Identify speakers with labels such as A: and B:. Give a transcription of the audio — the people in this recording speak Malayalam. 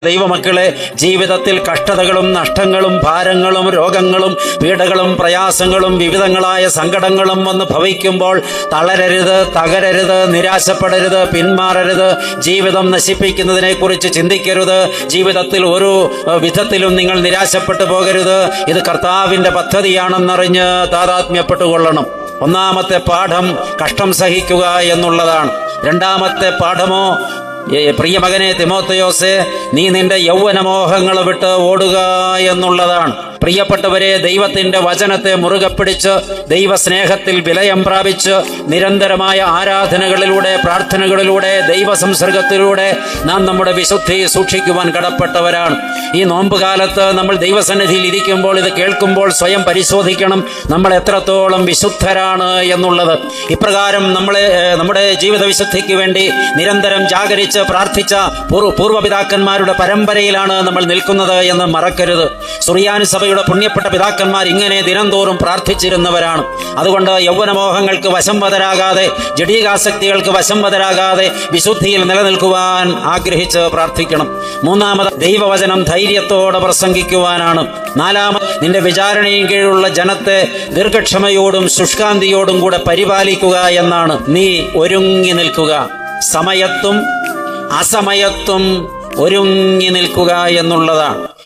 A: ദൈവമക്കളെ, ജീവിതത്തിൽ കഷ്ടതകളും നഷ്ടങ്ങളും ഭാരങ്ങളും രോഗങ്ങളും പീഡകളും പ്രയാസങ്ങളും വിവിധങ്ങളായ സങ്കടങ്ങളും വന്ന് ഭവിക്കുമ്പോൾ തളരരുത്, തകരരുത്, നിരാശപ്പെടരുത്, പിന്മാറരുത്, ജീവിതം നശിപ്പിക്കുന്നതിനെക്കുറിച്ച് ചിന്തിക്കരുത്. ജീവിതത്തിൽ ഒരു വിധത്തിലും നിങ്ങൾ നിരാശപ്പെട്ടു പോകരുത്. ഇത് കർത്താവിൻ്റെ പദ്ധതിയാണെന്നറിഞ്ഞ് താതാത്മ്യപ്പെട്ടുകൊള്ളണം. ഒന്നാമത്തെ പാഠം കഷ്ടം സഹിക്കുക എന്നുള്ളതാണ്. രണ്ടാമത്തെ പാഠമോ, പ്രിയ മകനെ തിമോത്തയോസേ, നീ നിന്റെ യൗവനമോഹങ്ങൾ വിട്ട് ഓടുക എന്നുള്ളതാണ്. പ്രിയപ്പെട്ടവരെ, ദൈവത്തിന്റെ വചനത്തെ മുറുകെ പിടിച്ച് ദൈവസ്നേഹത്തിൽ വിലയം പ്രാപിച്ച് നിരന്തരമായ ആരാധനകളിലൂടെ, പ്രാർത്ഥനകളിലൂടെ, ദൈവസംസർഗത്തിലൂടെ നാം നമ്മുടെ വിശുദ്ധി സൂക്ഷിക്കുവാൻ കടപ്പെട്ടവരാണ്. ഈ നോമ്പുകാലത്ത് നമ്മൾ ദൈവസന്നിധിയിൽ ഇരിക്കുമ്പോൾ, ഇത് കേൾക്കുമ്പോൾ സ്വയം പരിശോധിക്കണം, നമ്മൾ എത്രത്തോളം വിശുദ്ധരാണ് എന്നുള്ളത്. ഇപ്രകാരം നമ്മുടെ ജീവിത വിശുദ്ധിക്ക് വേണ്ടി നിരന്തരം ജാഗരിച്ച് പ്രാർത്ഥിച്ച പൂർവ്വപിതാക്കന്മാരുടെ പരമ്പരയിലാണ് നമ്മൾ നിൽക്കുന്നത് എന്ന് മറക്കരുത്. സുറിയാനി സഭയുടെ പുണ്യപ്പെട്ട പിതാക്കന്മാർ ഇങ്ങനെ ദിനംതോറും പ്രാർത്ഥിച്ചിരുന്നവരാണ്. അതുകൊണ്ട് യൗവനമോഹങ്ങൾക്ക് വശംവദരാകാതെ, ജഡീകാസക്തികൾക്ക് വശംവദരാകാതെ വിശുദ്ധിയിൽ നിലനിൽക്കുവാൻ ആഗ്രഹിച്ച് പ്രാർത്ഥിക്കണം. മൂന്നാമത്, ദൈവവചനം ധൈര്യത്തോടെ പ്രസംഗിക്കുവാനാണ്. നാലാമത്, നിന്റെ വിചാരണയും കീഴിലുള്ള ജനത്തെ ദീർഘക്ഷമയോടും ശുഷ്കാന്തിയോടും കൂടെ പരിപാലിക്കുക എന്നാണ്. നീ ഒരുങ്ങി നിൽക്കുക, സമയത്തും അസമയത്തും ഒരുങ്ങി നിൽക്കുക എന്നുള്ളതാണ്.